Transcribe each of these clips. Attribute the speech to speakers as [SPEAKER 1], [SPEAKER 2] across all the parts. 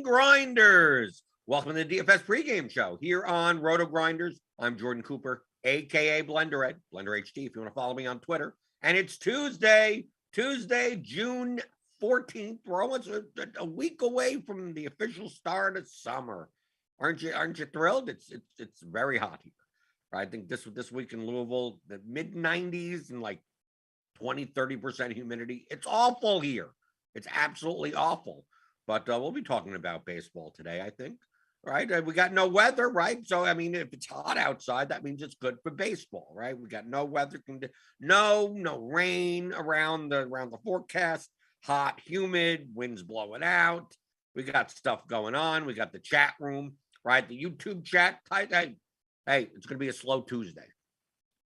[SPEAKER 1] Grinders. Welcome to the DFS pregame show here on RotoGrinders. I'm Jordan Cooper, aka Blender HD, if you want to follow me on Twitter. And it's Tuesday, June 14th. We're almost a week away from the official start of summer. Aren't you thrilled? It's very hot here. I think this week in Louisville, the mid 90s and like 20-30% humidity. It's awful here. It's absolutely awful. But we'll be talking about baseball today, I think, right? We got no weather, right? So, I mean, if it's hot outside, that means it's good for baseball, right? We got no weather, no rain around the forecast, hot, humid, winds blowing out. We got stuff going on. We got the chat room, right? The YouTube chat. Hey, it's going to be a slow Tuesday.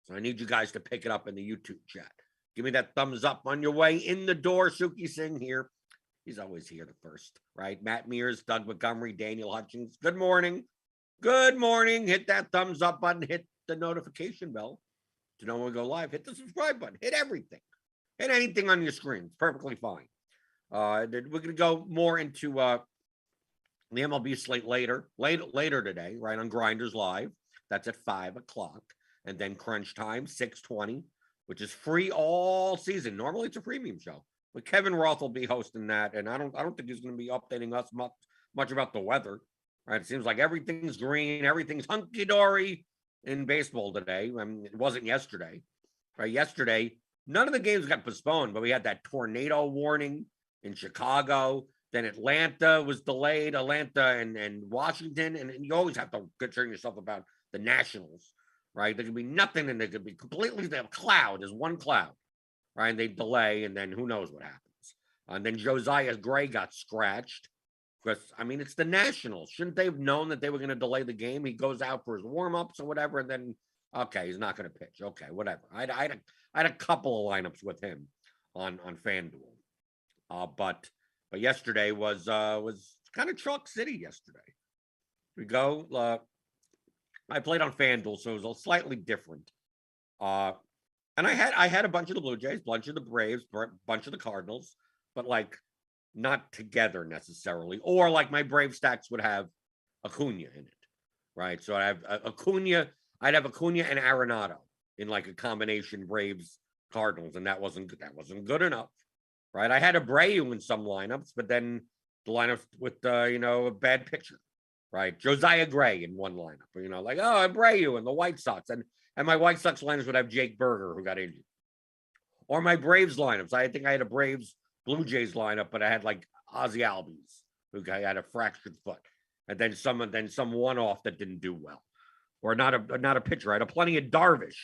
[SPEAKER 1] So I need you guys to pick it up in the YouTube chat. Give me that thumbs up on your way in the door. Suki Singh here. He's always here the first, right? Matt Mears, Doug Montgomery, Daniel Hutchins. Good morning. Good morning. Hit that thumbs up button. Hit the notification bell to know when we go live. Hit the subscribe button. Hit everything. Hit anything on your screen. It's perfectly fine. We're going to go more into the MLB slate later today, right, on Grinders Live. That's at 5 o'clock. And then Crunch Time, 6:20, which is free all season. Normally, it's a premium show. But Kevin Roth will be hosting that, and I don't think he's going to be updating us much about the weather. Right? It seems like everything's green, everything's hunky-dory in baseball today. I mean, it wasn't yesterday. Right? Yesterday, none of the games got postponed, but we had that tornado warning in Chicago. Then Atlanta was delayed, Atlanta and Washington, and you always have to concern yourself about the Nationals. Right? There could be nothing, and there could be completely the cloud. There's one cloud. Right, and they delay, and then who knows what happens. And then Josiah Gray got scratched. Because, I mean, it's the Nationals. Shouldn't they have known that they were going to delay the game? He goes out for his warm-ups or whatever, and then, okay, he's not going to pitch. Okay, whatever. I had a couple of lineups with him on FanDuel. But yesterday was kind of chalk city yesterday. We go. I played on FanDuel, so it was slightly different. And I had a bunch of the Blue Jays, bunch of the Braves, bunch of the Cardinals, but like not together necessarily. Or like my Brave stacks would have Acuna in it, right? So I have Acuna. I'd have Acuna and Arenado in like a combination Braves Cardinals, and that wasn't good enough, right? I had Abreu in some lineups, but then the lineups with a bad pitcher, right? Josiah Gray in one lineup, like Abreu and the White Sox and my White Sox lineups would have Jake Berger, who got injured. Or my Braves lineups. I think I had a Braves Blue Jays lineup, but I had like Ozzie Albies, who had a fractured foot. And then some one-off that didn't do well. Or not a pitcher. I had plenty of Darvish.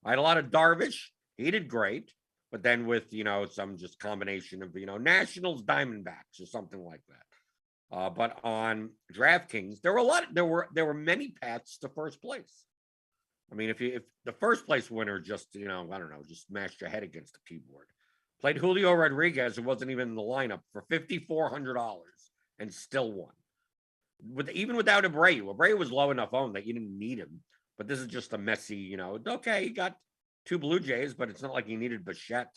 [SPEAKER 1] I had a lot of Darvish. He did great. But then with, some just combination of, Nationals, Diamondbacks, or something like that. But on DraftKings, there were many paths to first place. I mean, if the first place winner just, just smashed your head against the keyboard. Played Julio Rodriguez, who wasn't even in the lineup, for $5,400 and still won. Even without Abreu. Abreu was low enough owned that you didn't need him. But this is just a messy, okay, he got 2 Blue Jays, but it's not like he needed Bichette.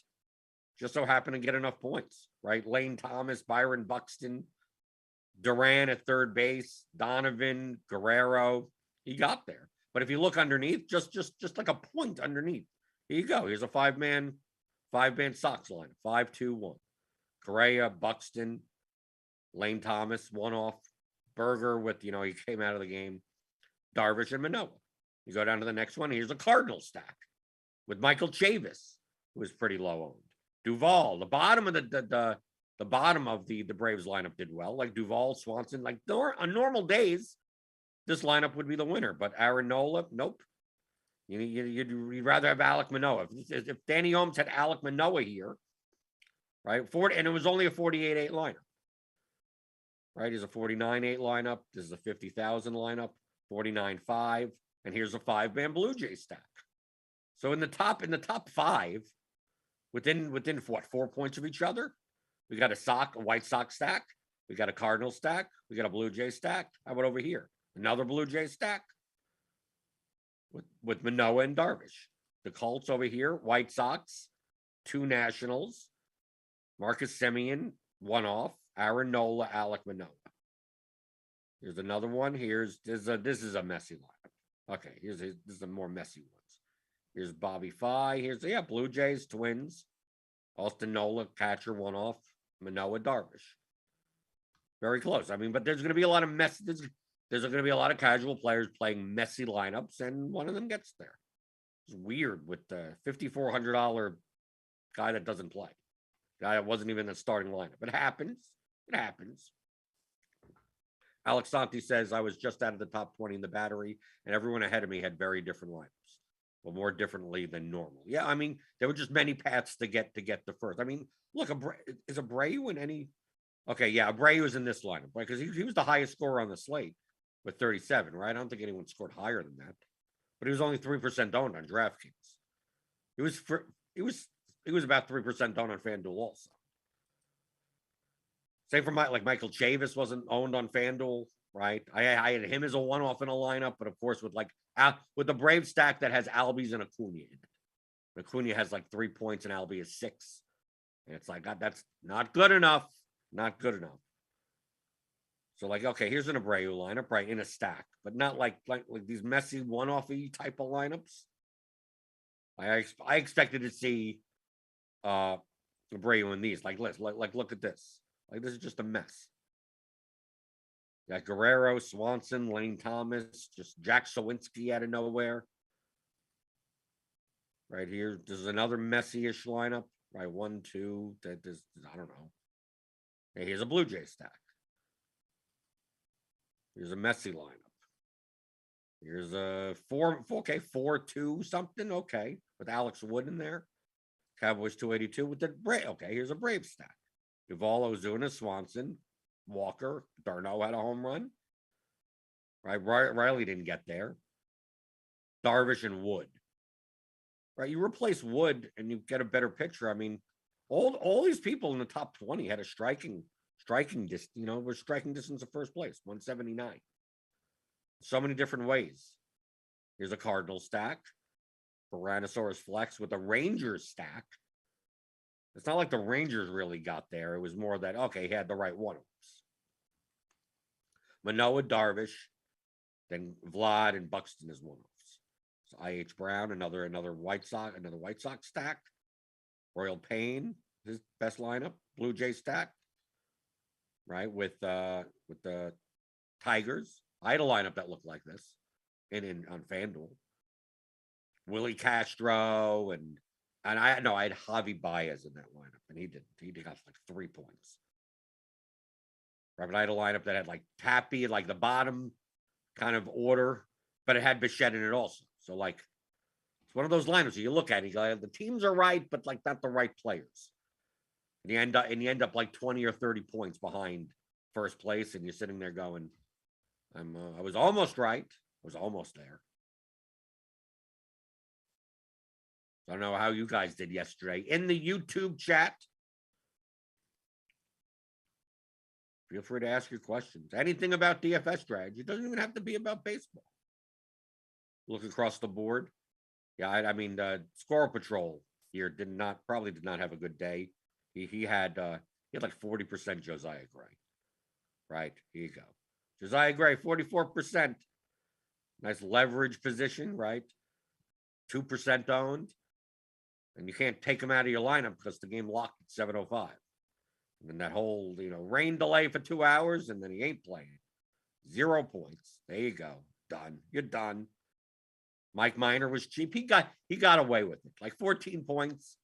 [SPEAKER 1] Just so happened to get enough points, right? Lane Thomas, Byron Buxton, Duran at third base, Donovan, Guerrero. He got there. But if you look underneath, just like a point underneath, here you go. Here's a five-man Sox line, 5-2-1. Correa, Buxton, Lane Thomas, one off. Berger with, he came out of the game. Darvish and Manoah. You go down to the next one. Here's a Cardinal stack with Michael Chavis, who was pretty low owned. Duvall, the bottom of the bottom of the Braves lineup did well. Like Duvall, Swanson, like on normal days, this lineup would be the winner. But Aaron Nola, nope. You'd rather have Alek Manoah. If Danny Holmes had Alek Manoah here, right? And it was only a 48-8 lineup. Right? Here's a 49-8 lineup. This is a 50,000 lineup, 49-5, and here's a 5-man Blue Jay stack. So in the top 5, within what, 4 points of each other, we got a White Sox stack, we got a Cardinal stack, we got a Blue Jay stack. How about over here? Another Blue Jay stack with Manoah and Darvish. The Colts over here, White Sox, 2 Nationals, Marcus Semien, 1 off, Aaron Nola, Alek Manoah. Here's another one. This is a messy lineup. Okay, this is the more messy ones. Here's Bobby Fye. Here's Blue Jays, Twins, Austin Nola, catcher, 1 off, Manoah, Darvish. Very close. I mean, but there's going to be a lot of there's going to be a lot of casual players playing messy lineups, and one of them gets there. It's weird with the $5,400 guy that doesn't play. Guy that wasn't even in the starting lineup. It happens. It happens. Alex Santi says, I was just out of the top 20 in the battery, and everyone ahead of me had very different lineups. Well, more differently than normal. Yeah, I mean, there were just many paths to get the first. I mean, look, is Abreu in any? Okay, yeah, Abreu is in this lineup, right? Because he was the highest scorer on the slate with 37, right? I don't think anyone scored higher than that. But he was only 3% owned on DraftKings. He was about 3% owned on FanDuel also. Same for Michael Chavis wasn't owned on FanDuel, right? I had him as a one-off in a lineup, but of course with the Brave stack that has Albies and Acuna in it. Acuna has like 3 points and Albie is 6. And it's like, that's not good enough. Not good enough. So okay, here's an Abreu lineup, right, in a stack, but not like these messy one-off-y type of lineups. I expected to see Abreu in these. Look at this. This is just a mess. Got Guerrero, Swanson, Lane Thomas, just Jack Sawinski out of nowhere. Right here, this is another messy-ish lineup. Right, 1, 2, I don't know. Hey, here's a Blue Jay stack. Here's a messy lineup. Here's a 4-2 something. Okay, with Alex Wood in there. Cowboys 282 with the Brave. Okay, here's a Brave stack. Duvall, Ozuna, Swanson, Walker, Darno had a home run. Right, Riley didn't get there. Darvish and Wood. Right, you replace Wood and you get a better picture. I mean, all these people in the top 20 had a striking distance. Were striking distance of first place, 179. So many different ways. Here's a Cardinal stack. Tyrannosaurus Flex with a Rangers stack. It's not like the Rangers really got there. It was more that, okay, he had the right one-offs. Manoah, Darvish, then Vlad and Buxton as one-offs. So I.H. Brown, another White Sox stack. Royal Payne, his best lineup. Blue Jay stack. Right, with the Tigers. I had a lineup that looked like this on FanDuel. Willie Castro and I had Javi Baez in that lineup, and he got like 3 points. Right, but I had a lineup that had like Pappy, like the bottom kind of order, but it had Bichette in it also. So it's one of those lineups you look at, you go, the teams are right, but not the right players. And you end up like 20 or 30 points behind first place, and you're sitting there going, I was almost right. I was almost there. I don't know how you guys did yesterday. In the YouTube chat, feel free to ask your questions. Anything about DFS strategy. It doesn't even have to be about baseball. Look across the board. Yeah, I mean, Squirrel Patrol here probably did not have a good day. He had like 40% Josiah Gray. Right, here you go. Josiah Gray, 44%. Nice leverage position, right? 2% owned. And you can't take him out of your lineup because the game locked at 7:05. And then that whole, rain delay for 2 hours, and then he ain't playing. 0 points. There you go. Done. You're done. Mike Minor was cheap. He got away with it. Like 14 points.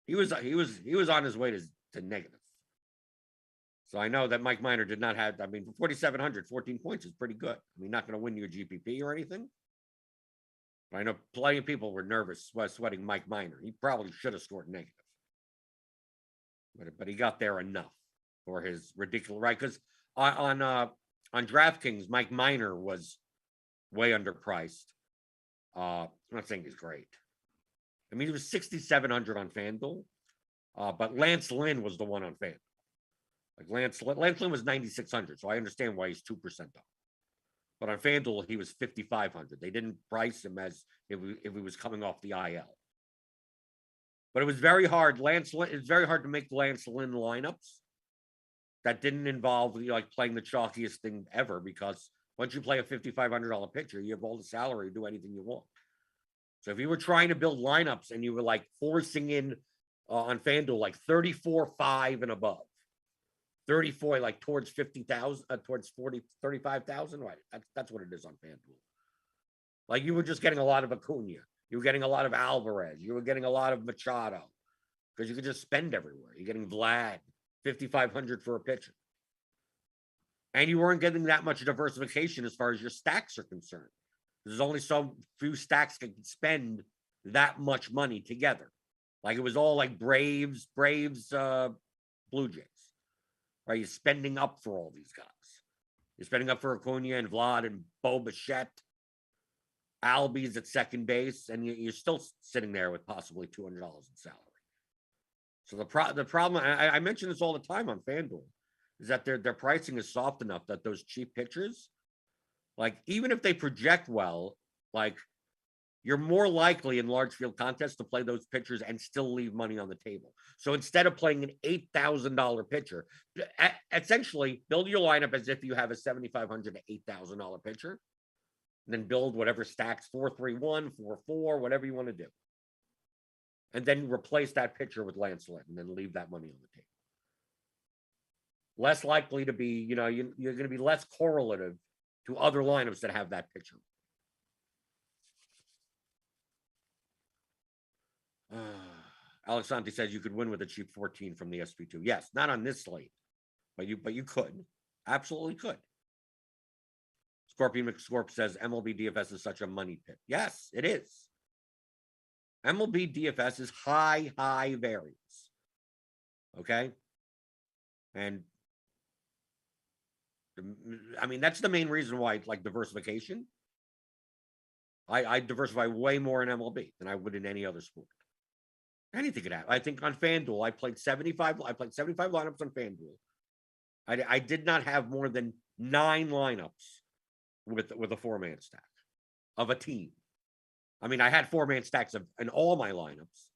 [SPEAKER 1] He was on his way to negative. So I know that Mike Minor did not have. I mean, for 4,700, 14 points is pretty good. I mean, not going to win you a GPP or anything. But I know plenty of people were nervous sweating Mike Minor. He probably should have scored negative, but he got there enough for his ridiculous right because on DraftKings, Mike Minor was way underpriced. I'm not saying he's great. I mean, he was 6,700 on FanDuel, but Lance Lynn was the one on FanDuel. Like Lance Lynn was 9,600, so I understand why he's 2% off. But on FanDuel, he was 5,500. They didn't price him as if he was coming off the IL. But it was very hard. It's very hard to make Lance Lynn lineups that didn't involve like playing the chalkiest thing ever, because once you play a $5,500 pitcher, you have all the salary to do anything you want. So if you were trying to build lineups and you were like forcing in on FanDuel like 34.5 and above, 34 like towards 50,000, towards 40, 35,000, right? That's what it is on FanDuel. Like you were just getting a lot of Acuna, you were getting a lot of Alvarez, you were getting a lot of Machado, because you could just spend everywhere. You're getting Vlad, 5,500 for a pitcher, and you weren't getting that much diversification as far as your stacks are concerned. There's only so few stacks that can spend that much money together. Like it was all like Braves, Blue Jays. Right, you're spending up for all these guys. You're spending up for Acuna and Vlad and Bo Bichette, Albies at second base, and you're still sitting there with possibly $200 in salary. So the problem, I mention this all the time on FanDuel, is that their pricing is soft enough that those cheap pitchers, like even if they project well, like you're more likely in large field contests to play those pitchers and still leave money on the table. So instead of playing an $8,000 pitcher, essentially build your lineup as if you have a $7,500 to $8,000 pitcher, and then build whatever stacks 4-3-1, 4-4, whatever you want to do. And then replace that pitcher with Lance Lynn and then leave that money on the table. Less likely to be, you're going to be less correlative to other lineups that have that pitcher. Alex Santi says you could win with a cheap 14 from the SP2. Yes, not on this slate, but you could. Absolutely could. Scorpion McScorp says MLB DFS is such a money pit. Yes, it is. MLB DFS is high variance. Okay? And I mean, that's the main reason why, like diversification. I diversify way more in MLB than I would in any other sport. Anything could happen. I think on FanDuel, I played 75 lineups on FanDuel. I did not have more than 9 lineups with a 4-man stack of a team. I mean, I had 4-man stacks in all my lineups,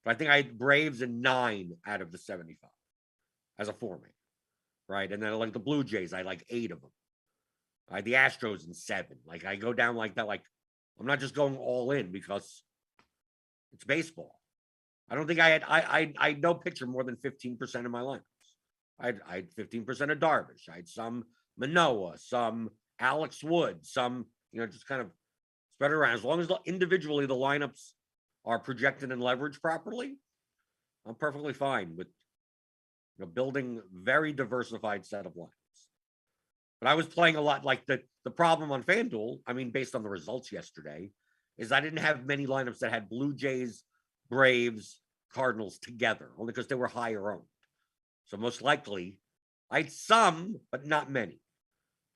[SPEAKER 1] but I think I had Braves in 9 out of the 75 as a 4-man, right? And then like the Blue Jays, I had like 8 of them. I had the Astros in 7. Like I go down like that. Like I'm not just going all in because it's baseball. I don't think I had no pitcher more than 15% of my lineups. I had 15% of Darvish. I had some Manoah, some Alex Wood, some, just kind of spread it around. As long as individually the lineups are projected and leveraged properly, I'm perfectly fine with building very diversified set of lineups. But I was playing a lot like the problem on FanDuel, I mean, based on the results yesterday, is I didn't have many lineups that had Blue Jays, Braves, Cardinals together, only because they were higher owned. So most likely, I had some, but not many.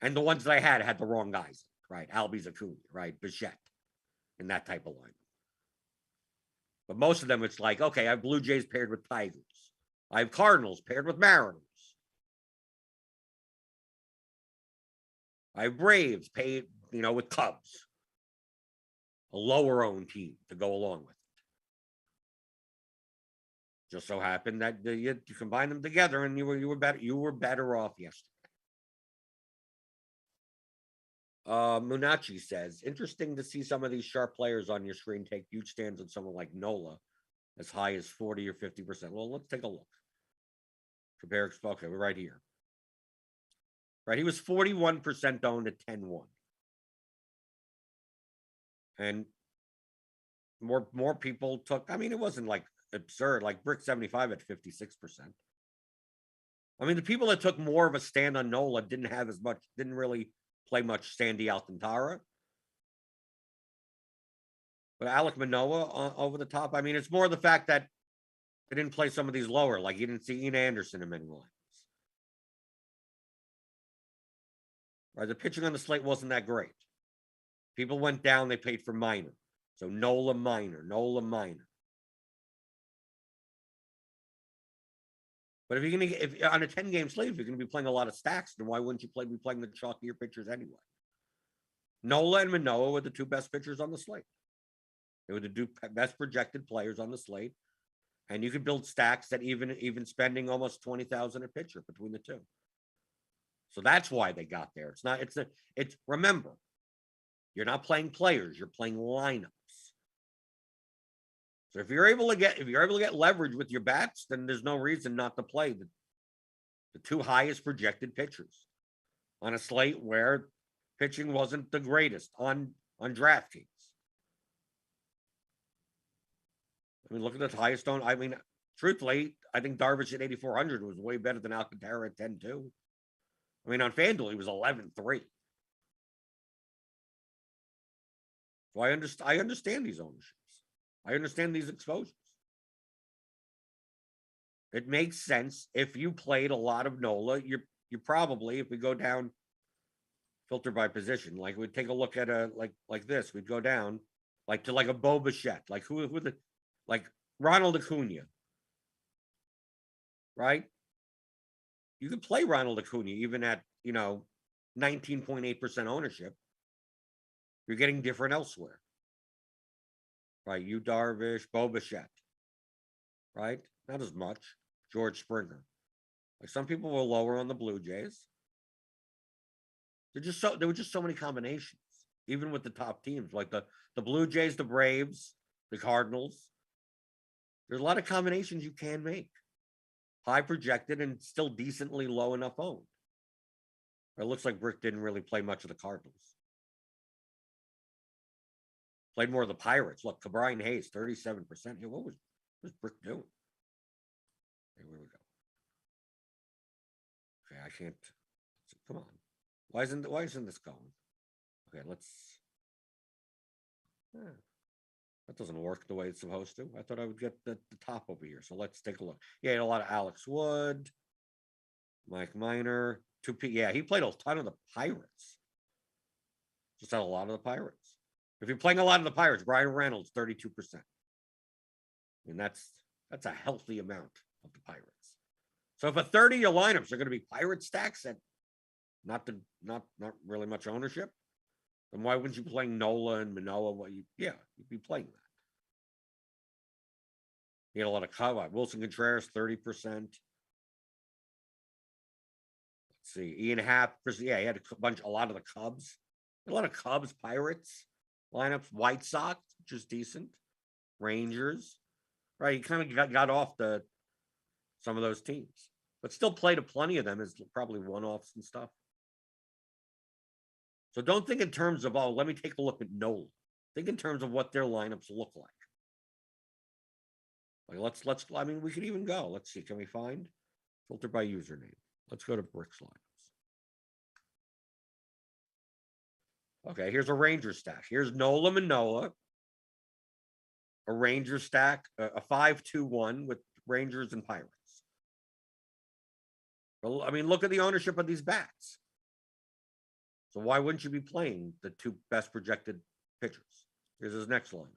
[SPEAKER 1] And the ones that I had the wrong guys, right? Albies, Acuna, right? Bichette, and that type of lineup. But most of them, it's like, okay, I have Blue Jays paired with Tigers. I have Cardinals paired with Mariners. I have Braves paid, with Cubs. A lower owned team to go along with it. Just so happened that you combine them together and you were better off yesterday. Munachi says, interesting to see some of these sharp players on your screen take huge stands on someone like Nola as high as 40 or 50%. Well, let's take a look. Compare, okay, we're right here. Right, he was 41% owned at 10-1. And more people took, I mean, it wasn't like absurd. Like Brick 75 at 56%. I mean, the people that took more of a stand on Nola didn't really play much Sandy Alcantara. But Alek Manoah over the top. I mean, it's more the fact that they didn't play some of these lower, like you didn't see Ian Anderson in many lineups. Right, the pitching on the slate wasn't that great. People went down, they paid for minor. So Nola minor. But if on a 10-game slate, if you're gonna be playing a lot of stacks, then why wouldn't you be playing the chalkier pitchers anyway? Nola and Manoah were the two best pitchers on the slate. They were the two best projected players on the slate. And you could build stacks that even spending almost 20,000 a pitcher between the two. So that's why they got there. Remember, you're not playing players, you're playing lineups. So if you're able to get leverage with your bats, then there's no reason not to play the two highest projected pitchers on a slate where pitching wasn't the greatest on DraftKings. I mean, look at the highest owned. I mean, truthfully, I think Darvish at 8,400 was way better than Alcantara at 10-2. I mean, on FanDuel, he was 11-3. So I understand these ownerships. I understand these exposures. It makes sense if you played a lot of Nola. You probably, if we go down, filter by position, like we'd take a look at like this, we'd go down to a Bo Bichette, like like Ronald Acuna, right? You could play Ronald Acuna even at 19.8% ownership. You're getting different elsewhere, right? You Darvish, Bo Bichette, right? Not as much. George Springer. Like some people were lower on the Blue Jays. There were just so many combinations, even with the top teams, like the Blue Jays, the Braves, the Cardinals. There's a lot of combinations you can make. High projected and still decently low enough owned. It looks like Brick didn't really play much of the Cardinals. Played more of the Pirates. Look, Brian Hayes, 37%. Hey, what was Brick doing? Okay, where we go? Okay, I can't. Come on. Why isn't this going? Okay, let's. That doesn't work the way it's supposed to. I thought I would get the top over here. So let's take a look. Yeah, he had a lot of Alex Wood, Mike Minor, 2P. Yeah, he played a ton of the Pirates. Just had a lot of the Pirates. If you're playing a lot of the Pirates, Brian Reynolds, 32%. I mean, that's a healthy amount of the Pirates. So if a third of your lineups are going to be Pirate stacks at not really much ownership, then why wouldn't you be playing Nola and Manoah? You'd be playing that. He had a lot of cover. Wilson Contreras, 30%. Let's see. Ian Happ, yeah, he had a lot of the Cubs. A lot of Cubs, Pirates lineups, White Sox, which is decent. Rangers. Right. He kind of got off some of those teams. But still played plenty of them as probably one-offs and stuff. So don't think in terms of, let me take a look at Nola. Think in terms of what their lineups look like. Like I mean, we could even go. Let's see. Can we find filter by username? Let's go to Brick's lineups. Okay, here's a Ranger stack. Here's Nola Manoah. A Ranger stack, a 5-2-1 with Rangers and Pirates. Well, I mean, look at the ownership of these bats. So why wouldn't you be playing the two best projected pitchers? Here's his next lineup.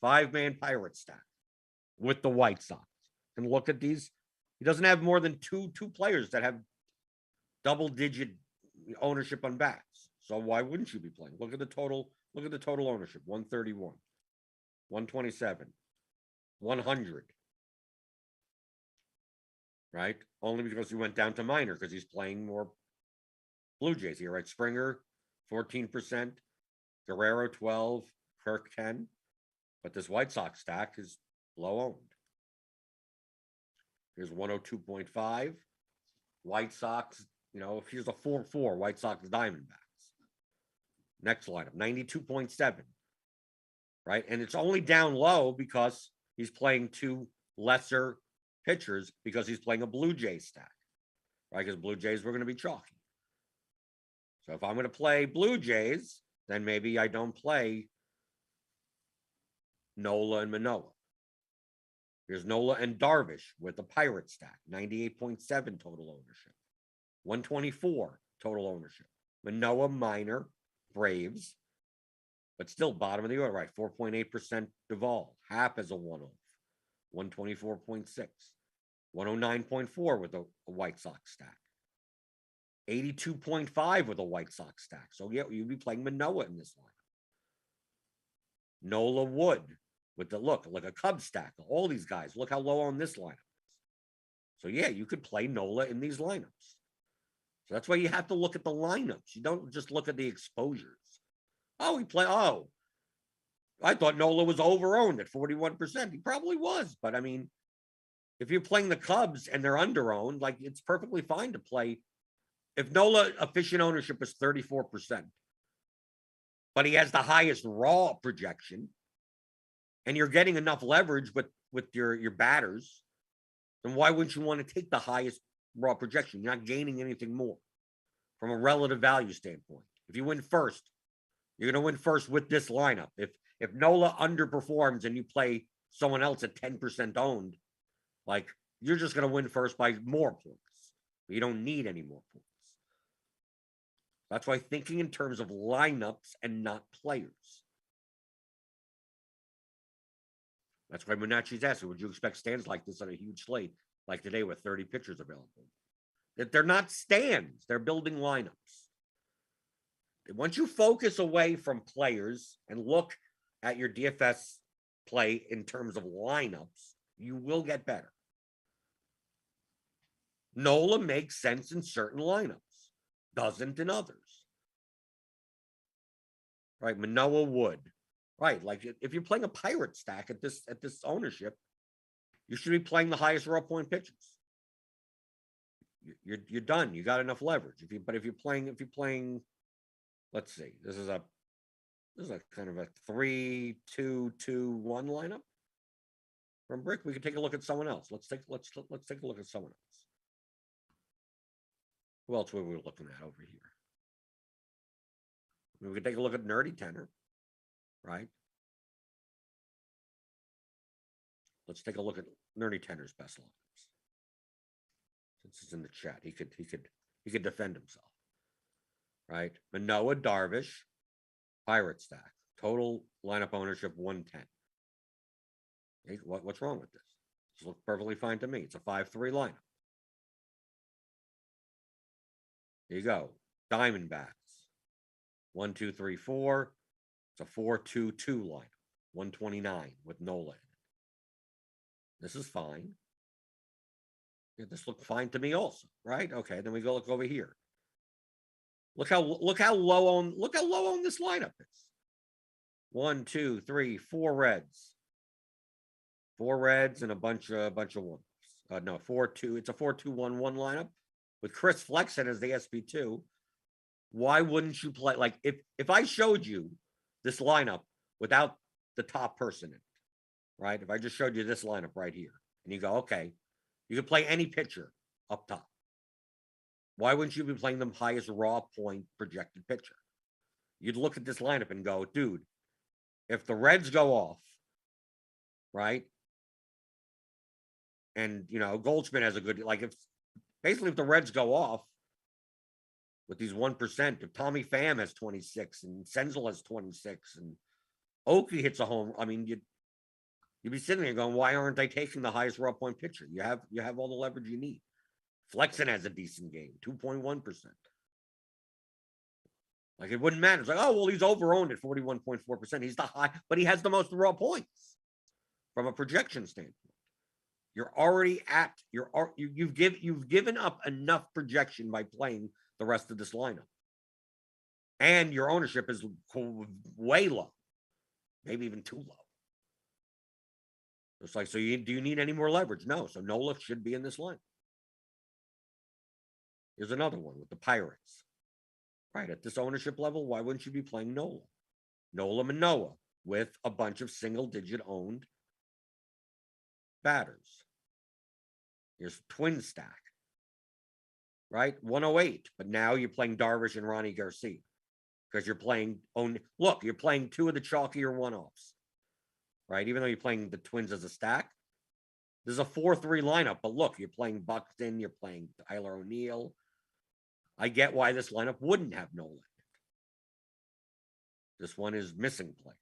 [SPEAKER 1] 5-man Pirate stack with the White Sox. And look at these. He doesn't have more than two players that have double-digit ownership on bats. So why wouldn't you be playing? Look at the total ownership. 131, 127, 100. Right? Only because he went down to minor because he's playing more Blue Jays here, right? Springer, 14%, Guerrero, 12, Kirk, 10. But this White Sox stack is low owned. Here's 102.5. White Sox, here's a 4-4, White Sox Diamondbacks. Next lineup, 92.7. Right? And it's only down low because he's playing two lesser pitchers because he's playing a Blue Jay stack, right? Because Blue Jays were going to be chalky. So if I'm going to play Blue Jays, then maybe I don't play Nola and Manoah. Here's Nola and Darvish with the Pirate stack, 98.7 total ownership, 124 total ownership. Manoah minor, Braves, but still bottom of the order, right? 4.8% Duvall, half as a one-off, 124.6, 109.4 with a White Sox stack, 82.5 with a White Sox stack. So yeah, you'd be playing Manoah in this lineup. Nola Wood with the look like a Cub stack. All these guys, look how low on this lineup is. So yeah, you could play Nola in these lineups. So that's why you have to look at the lineups. You don't just look at the exposures. Oh, I thought Nola was over-owned at 41%. He probably was, but I mean, if you're playing the Cubs and they're under-owned, like it's perfectly fine to play. If Nola efficient ownership is 34%, but he has the highest raw projection, and you're getting enough leverage with your batters, then why wouldn't you want to take the highest raw projection? You're not gaining anything more from a relative value standpoint. If you win first, you're going to win first with this lineup. If Nola underperforms and you play someone else at 10% owned, like you're just going to win first by more points. You don't need any more points. That's why thinking in terms of lineups and not players. That's why Monachi's asking, would you expect stands like this on a huge slate like today with 30 pitchers available? That they're not stands, they're building lineups. Once you focus away from players and look at your DFS play in terms of lineups, you will get better. Nola makes sense in certain lineups, doesn't in others. Right, Manoah Wood. Right, like if you're playing a Pirate stack at this ownership, you should be playing the highest raw point pitchers. You're done. You got enough leverage. If you're playing, let's see, this is a kind of a 3-2-2-1 lineup from Brick. We can take a look at someone else. Let's take a look at someone else. Who else were we looking at over here? We can take a look at Nerdy Tenor, right? Let's take a look at Nerdy Tenor's best lineups. Since it's in the chat, he could defend himself, right? Manoah, Darvish, Pirate stack, total lineup ownership 110. Hey, what's wrong with this? This looks perfectly fine to me. It's a 5-3 lineup. There you go. Diamondbacks. 1, 2, 3, 4. It's a 4-2-2 lineup. 129 with Nola in it. This is fine. Yeah, this looked fine to me also, right? Okay, then we go look over here. Look how low on this lineup is. 1, 2, 3, 4 Reds. 4 Reds and a bunch of ones. No, 4-2. It's a 4-2-1-1 lineup with Chris Flexen as the SP2. Why wouldn't you play? Like if I showed you this lineup without the top person in it, right? If I just showed you this lineup right here, and you go, okay, you could play any pitcher up top. Why wouldn't you be playing the highest raw point projected pitcher? You'd look at this lineup and go, dude, if the Reds go off, right? And Goldschmidt has a good, like if the Reds go off with these 1%, if Tommy Pham has 26 and Senzel has 26 and Oki hits a home, I mean, you'd be sitting there going, why aren't they taking the highest raw point pitcher? You have all the leverage you need. Flexen has a decent game, 2.1%. Like it wouldn't matter. It's like, oh, well, he's over-owned at 41.4%. He's the high, but he has the most raw points from a projection standpoint. You're already at you've given up enough projection by playing the rest of this lineup. And your ownership is way low. Maybe even too low. It's like, so do you need any more leverage? No. So Nola should be in this line. Here's another one with the Pirates. Right, at this ownership level, why wouldn't you be playing Nola? Nola Manoah with a bunch of single-digit owned batters. Here's twin stack, right? 108. But now you're playing Darvish and Ronnie Garcia because you're playing you're playing two of the chalkier one-offs, right? Even though you're playing the Twins as a stack, there's a 4-3 lineup. But look, you're playing Buxton, you're playing Tyler O'Neill. I get why this lineup wouldn't have Nola. This one is missing players.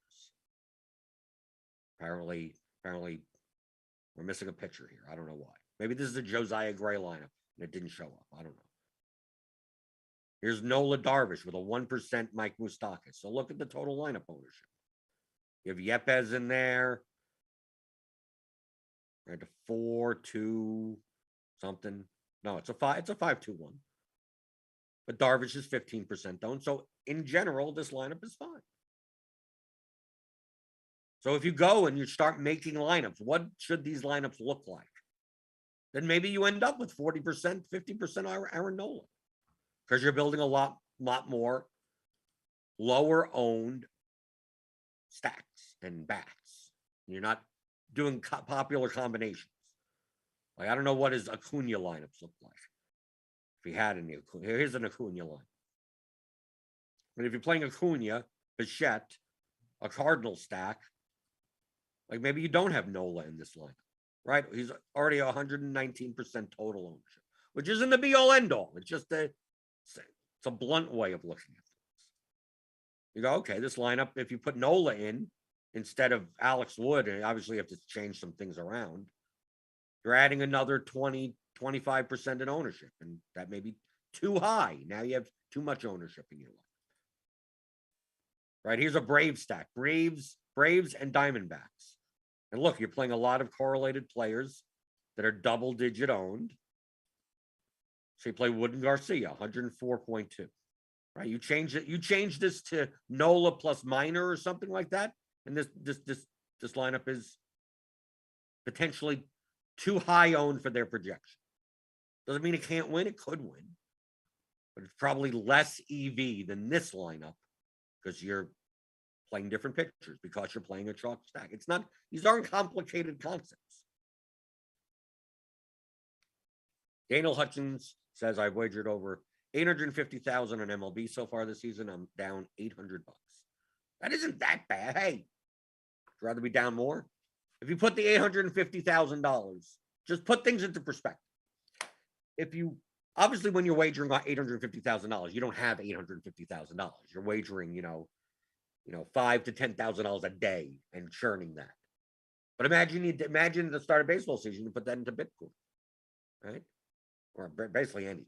[SPEAKER 1] Apparently, we're missing a pitcher here. I don't know why. Maybe this is a Josiah Gray lineup and it didn't show up. I don't know. Here's Nola Darvish with a 1% Mike Moustakas. So look at the total lineup ownership. You have Yepez in there. Right, a 4-2 something. No, it's a 5-2-1. But Darvish is 15% owned. So in general, this lineup is fine. So if you go and you start making lineups, what should these lineups look like? Then maybe you end up with 40%, 50% Aaron Nola. Because you're building a lot more lower owned stacks and bats. You're not doing popular combinations. Like, I don't know what his Acuna lineups look like. If he had any Acuna. Here's an Acuna line. But if you're playing Acuna, Bichette, a Cardinal stack, like maybe you don't have Nola in this lineup, right? He's already 119% total ownership, which isn't the be-all end-all. It's just it's a blunt way of looking at things. You go, okay, this lineup, if you put Nola in instead of Alex Wood, and obviously you have to change some things around, you're adding another 20, 25% in ownership, and that may be too high. Now you have too much ownership in your life. Right, here's a Brave stack. Braves and Diamondbacks. And look, you're playing a lot of correlated players that are double-digit owned. So you play Wood and Garcia, 104.2. Right? You change this to Nola plus Minor or something like that, and this lineup is potentially too high owned for their projection. Doesn't mean it can't win, it could win. But it's probably less EV than this lineup because you're playing different pitchers, because you're playing a chalk stack. It's not, these aren't complicated concepts. Daniel Hutchins says, I've wagered over 850,000 on MLB so far this season. I'm down $800. That isn't that bad. Hey, I'd rather be down more. If you put the $850,000, just put things into perspective. If you, obviously when you're wagering on $850,000, you don't have $850,000. You're wagering, $5,000 to $10,000 a day and churning that. But imagine at the start of baseball season, you put that into Bitcoin, right? Or basically anything.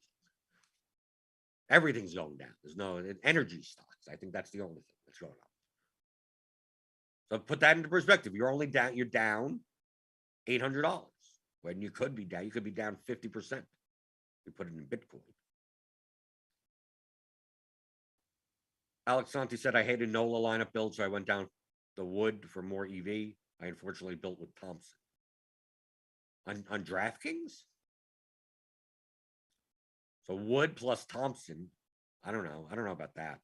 [SPEAKER 1] Everything's going down. There's no energy stocks. I think that's the only thing that's going up. So put that into perspective. You're down $800 when you could be down 50%. You put it in Bitcoin. Alex Santi said, I hated Nola lineup build, so I went down the Wood for more EV. I unfortunately built with Thompson. On DraftKings? So Wood plus Thompson, I don't know. I don't know about that.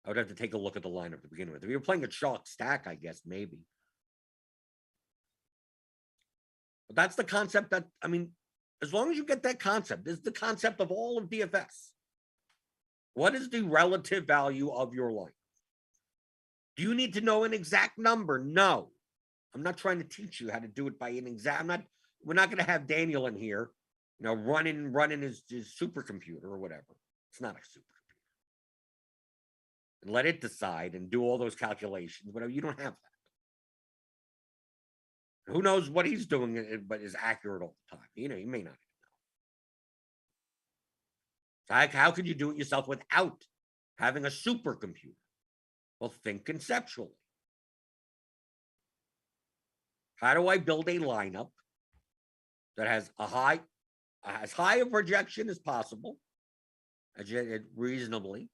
[SPEAKER 1] I would have to take a look at the lineup to begin with. If you're playing a chalk stack, I guess, maybe. But that's the concept that, as long as you get that concept, this is the concept of all of DFS. What is the relative value of your line? Do you need to know an exact number? No. I'm not trying to teach you how to do it by an exact. We're not going to have Daniel in here, running his supercomputer or whatever. It's not a supercomputer. And let it decide and do all those calculations. Whatever. You don't have that. Who knows what he's doing, but is accurate all the time. You may not. How could you do it yourself without having a supercomputer? Well, think conceptually. How do I build a lineup that has as high a projection as possible, reasonably,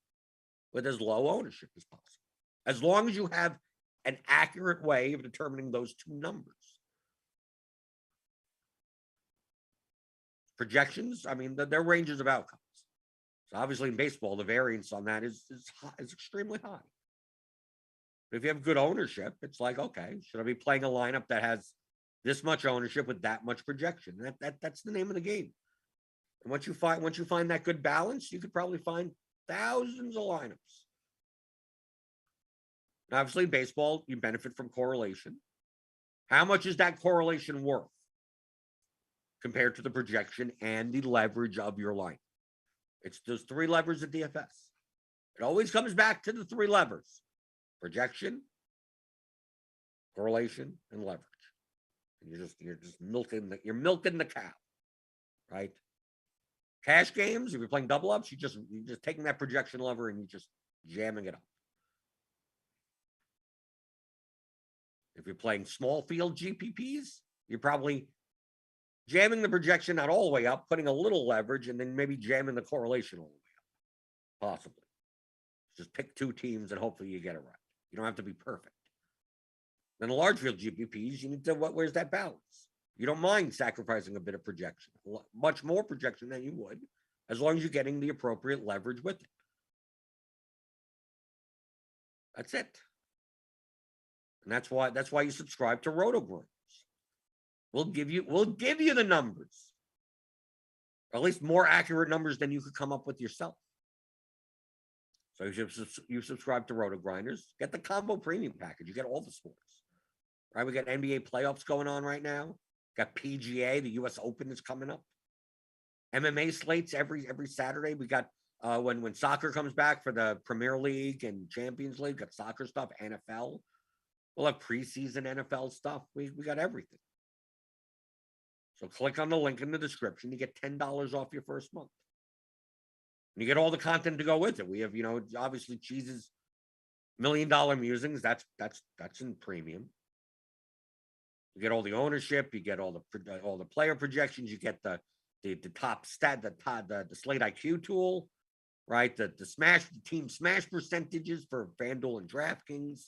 [SPEAKER 1] with as low ownership as possible? As long as you have an accurate way of determining those two numbers. Projections, they're ranges of outcomes. So obviously in baseball, the variance on that is extremely high. But if you have good ownership, it's like, okay, should I be playing a lineup that has this much ownership with that much projection. That's the name of the game. And once you find that good balance, you could probably find thousands of lineups. And obviously, baseball, you benefit from correlation. How much is that correlation worth compared to the projection and the leverage of your line? It's those three levers at DFS. It always comes back to the three levers: projection, correlation, and leverage. And you're just milking the cow, right? Cash games, if you're playing double ups, you're just taking that projection lever and you're just jamming it up. If you're playing small field GPPs, you're probably jamming the projection not all the way up, putting a little leverage, and then maybe jamming the correlation all the way up. Possibly. Just pick two teams and hopefully you get it right. You don't have to be perfect. Then the large field GPPs, you need to, where's that balance? You don't mind sacrificing a bit of projection, much more projection than you would, as long as you're getting the appropriate leverage with it. That's it. And that's why you subscribe to RotoGrinders. We'll give you the numbers, or at least more accurate numbers than you could come up with yourself. So you subscribe to RotoGrinders, get the combo premium package. You get all the sports, right? We got NBA playoffs going on right now. Got PGA, the U.S. Open is coming up. MMA slates every Saturday. We got when soccer comes back for the Premier League and Champions League. Got soccer stuff, NFL. We'll have preseason NFL stuff. We got everything. So click on the link in the description. You get $10 off your first month. And you get all the content to go with it. We have, obviously Cheese's $1 Million Musings. That's in premium. You get all the ownership. You get all the player projections. You get the top stat, the Slate IQ tool, right? The team smash percentages for FanDuel and Draftkings.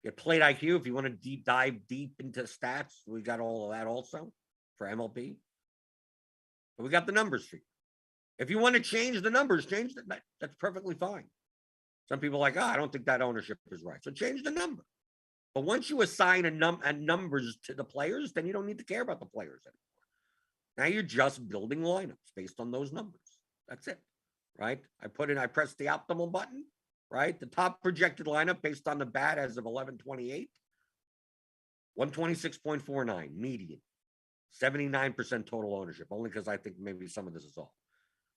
[SPEAKER 1] Get Plate IQ if you want to dive deep into stats. We got all of that also for MLB. But we got the numbers for you. If you want to change the numbers, that's perfectly fine. Some people are like, I don't think that ownership is right. So change the number. But once you assign a numbers to the players, then you don't need to care about the players anymore. Now you're just building lineups based on those numbers. That's it, right? I pressed the optimal button, right? The top projected lineup based on the bat as of 11/28, 126.49 median, 79% total ownership, only because I think maybe some of this is off.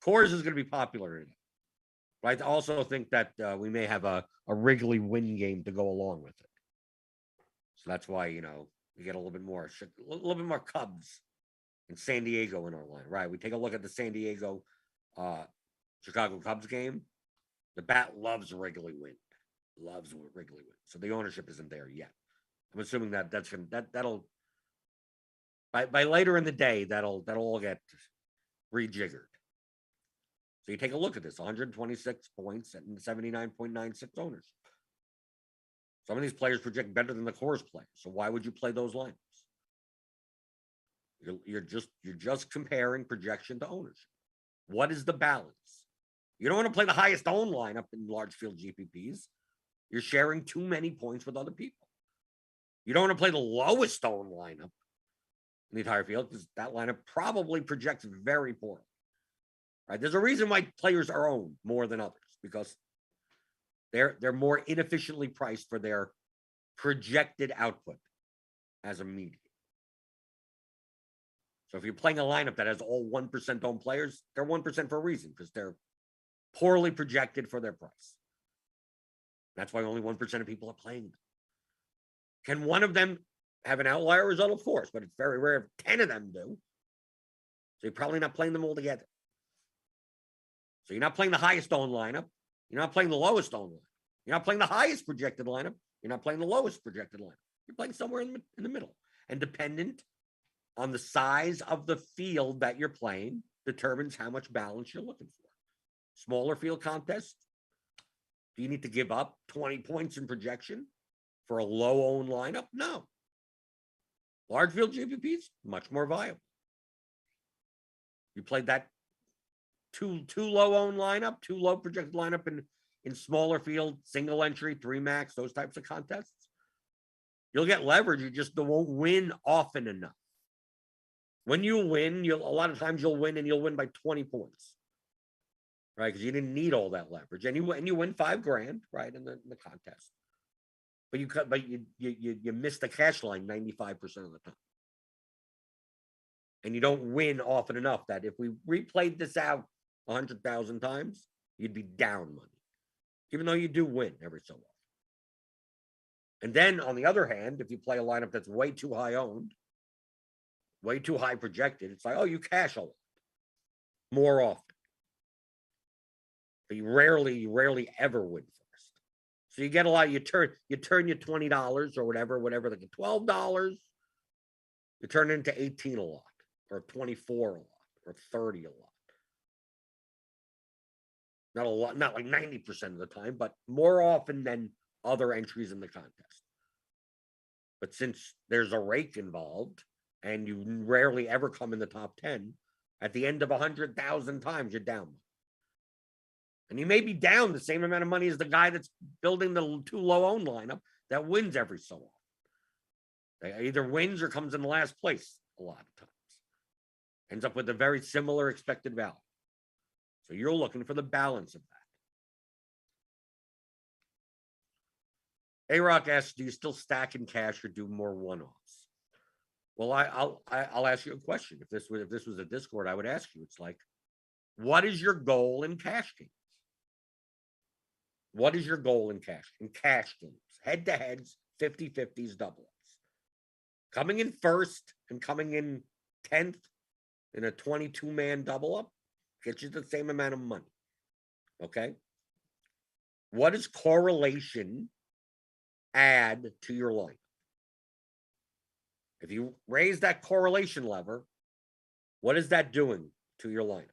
[SPEAKER 1] Coors is going to be popular today. But I also think that we may have a Wrigley win game to go along with it. So that's why, we get a little bit more Cubs and San Diego in our line, right? We take a look at the San Diego Chicago Cubs game. The bat loves Wrigley win. So the ownership isn't there yet. I'm assuming that'll by later in the day, that'll all get rejiggered. So you take a look at this, 126 points and 79.96 ownership. Some of these players project better than the Coors players. So why would you play those lineups? You're just comparing projection to ownership. What is the balance? You don't want to play the highest owned lineup in large field GPPs. You're sharing too many points with other people. You don't want to play the lowest owned lineup in the entire field because that lineup probably projects very poorly. Right? There's a reason why players are owned more than others, because they're more inefficiently priced for their projected output as a median. So if you're playing a lineup that has all 1% owned players, they're 1% for a reason, because they're poorly projected for their price. That's why only 1% of people are playing them. Can one of them have an outlier result? Of course, but it's very rare if 10 of them do. So you're probably not playing them all together. So you're not playing the highest owned lineup. You're not playing the lowest owned lineup. You're not playing the highest projected lineup. You're not playing the lowest projected lineup. You're playing somewhere in the middle. And dependent on the size of the field that you're playing determines how much balance you're looking for. Smaller field contest, do you need to give up 20 points in projection for a low-owned lineup? No. Large field GPPs, much more viable. You played that too low-owned lineup, too low projected lineup in smaller field, single entry, 3 max, those types of contests. You'll get leverage. You just won't win often enough. When you win, a lot of times you'll win and you'll win by 20 points, right? Because you didn't need all that leverage, and you win $5,000, right, in the contest. But you miss the cash line 95% of the time, and you don't win often enough that if we replayed this out 100,000 times, you'd be down money, even though you do win every so often. And then on the other hand, if you play a lineup that's way too high owned, way too high projected, it's like, oh, you cash a lot more often. But you rarely ever win first. So you get a lot, you turn your $20 or whatever, like $12, you turn it into 18 a lot, or 24 a lot, or 30 a lot. Not a lot, not like 90% of the time, but more often than other entries in the contest. But since there's a rake involved and you rarely ever come in the top 10, at the end of 100,000 times, you're down. And you may be down the same amount of money as the guy that's building the too low owned lineup that wins every so often. They either wins or comes in the last place a lot of times. Ends up with a very similar expected value. So you're looking for the balance of that. A-Rock asks, do you still stack in cash or do more one-offs? Well, I'll ask you a question. If this was a Discord, I would ask you, it's like, what is your goal in cash games? What is your goal in cash games? Head-to-heads, 50-50s, double-ups. Coming in first and coming in 10th in a 22-man double-up gets you the same amount of money. Okay? What does correlation add to your lineup? If you raise that correlation lever, what is that doing to your lineup?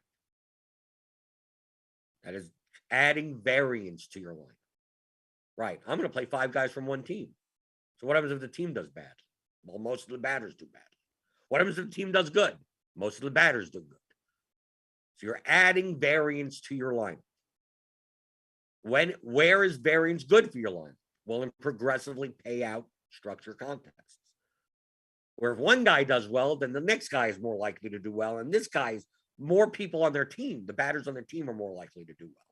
[SPEAKER 1] That is adding variance to your lineup. Right. I'm going to play 5 guys from one team. So what happens if the team does bad? Well, most of the batters do bad. What happens if the team does good? Most of the batters do good. So you're adding variance to your lineup. Where is variance good for your lineup? Well, in progressively payout structure contests. Where if one guy does well, then the next guy is more likely to do well. And this guy's more people on their team. The batters on their team are more likely to do well,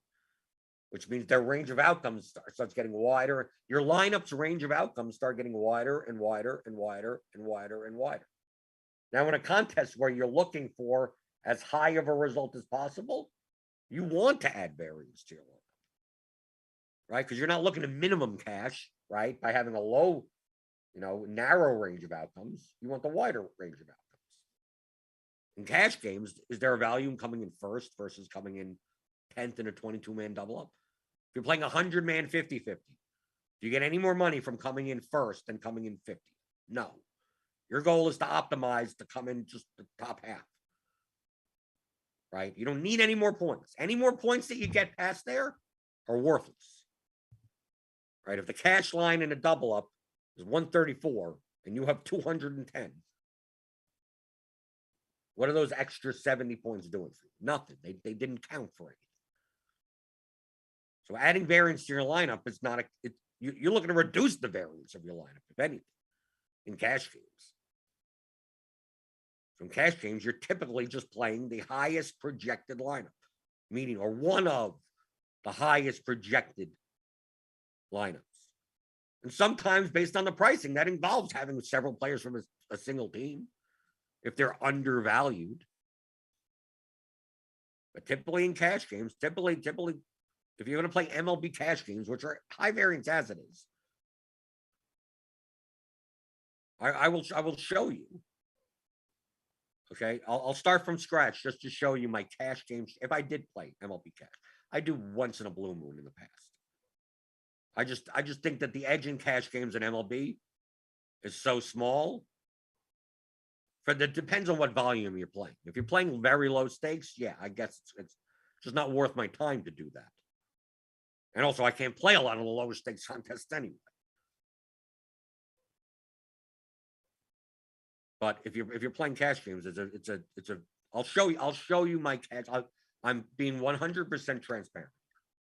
[SPEAKER 1] which means their range of outcomes starts getting wider. Your lineup's range of outcomes start getting wider and wider and wider and wider and wider. Now, in a contest where you're looking for as high of a result as possible, you want to add variance to your lineup, right? Because you're not looking to minimum cash, right? By having a low, narrow range of outcomes. You want the wider range of outcomes. In cash games, is there a value in coming in first versus coming in 10th in a 22-man double-up? If you're playing 100-man 50-50, do you get any more money from coming in first than coming in 50? No. Your goal is to optimize to come in just the top half, right? You don't need any more points. Any more points that you get past there are worthless, right? If the cash line in a double-up is 134 and you have 210, what are those extra 70 points doing for you? Nothing. They didn't count for anything. So adding variance to your lineup is not you're looking to reduce the variance of your lineup, if anything, in cash games. So in cash games, you're typically just playing the highest projected lineup, meaning or one of the highest projected lineups. And sometimes based on the pricing, that involves having several players from a single team if they're undervalued. But typically in cash games, typically, if you're going to play MLB cash games, which are high variance as it is, I will show you. Okay, I'll start from scratch just to show you my cash games. If I did play MLB cash, I do once in a blue moon in the past. I just think that the edge in cash games in MLB is so small. Depends on what volume you're playing. If you're playing very low stakes, yeah, I guess it's just not worth my time to do that. And also, I can't play a lot of the lower stakes contests anyway. But if you're playing cash games, I'll show you my cash. I'm being 100% transparent.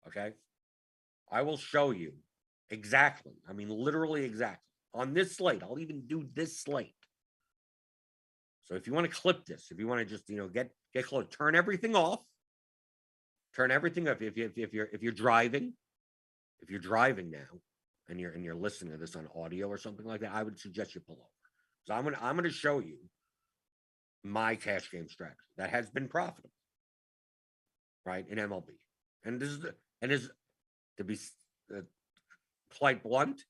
[SPEAKER 1] Okay, I will show you exactly. I mean, literally exactly on this slate. I'll even do this slate. So if you want to clip this, if you want to just, get close, turn everything off. Turn everything off. If you're driving now and you're listening to this on audio or something like that, I would suggest you pull over. So I'm gonna show you my cash game strategy that has been profitable, right, in MLB. And this is to be quite blunt.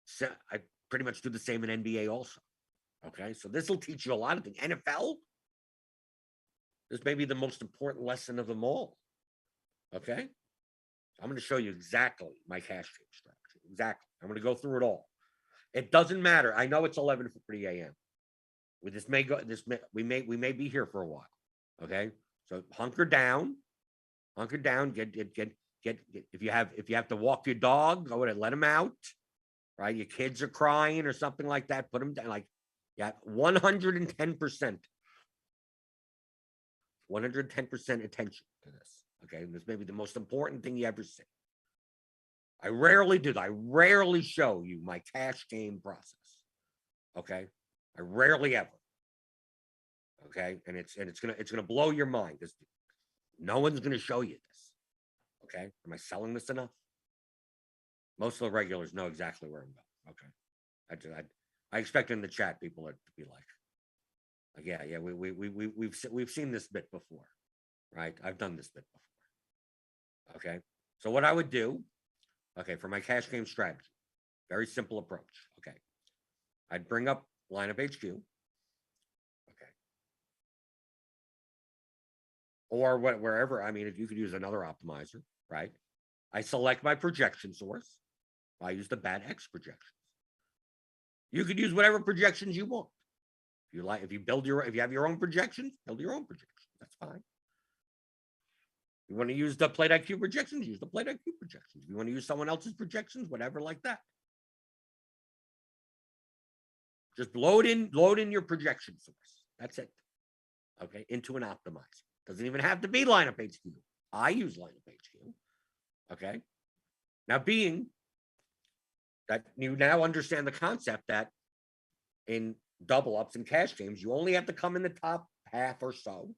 [SPEAKER 1] So I pretty much do the same in NBA also. Okay, so this will teach you a lot of things. NFL, this may be the most important lesson of them all. Okay, I'm going to show you exactly my cash game strategy. Exactly, I'm going to go through it all. It doesn't matter. I know it's 11:40 a.m. We may be here for a while. Okay, so hunker down. Get. If you have to walk your dog, go ahead and let him out. Right, your kids are crying or something like that. Put them down. 110%. 110% attention to this. Okay, and this may be the most important thing you ever see. I rarely do that. I rarely show you my cash game process. Okay, I rarely ever. Okay, and it's gonna blow your mind because no one's gonna show you this. Okay, am I selling this enough? Most of the regulars know exactly where I'm going. Okay, I expect in the chat people to be like, yeah, we've seen this bit before, right? I've done this bit before. Okay, so what I would do, okay, for my cash game strategy, very simple approach. Okay, I'd bring up lineup HQ. Okay, or wherever. I mean, if you could use another optimizer, right? I select my projection source. I use the bad X projections. You could use whatever projections you want. If you have your own projections, build your own projections. That's fine. You want to use the Plate IQ projections, use the Plate IQ projections. If you want to use someone else's projections, whatever like that. Just load in your projection source. That's it. Okay, into an optimizer. Doesn't even have to be lineup HQ. I use lineup HQ. Okay. Now, being that you now understand the concept that in double ups and cash games, you only have to come in the top half or so.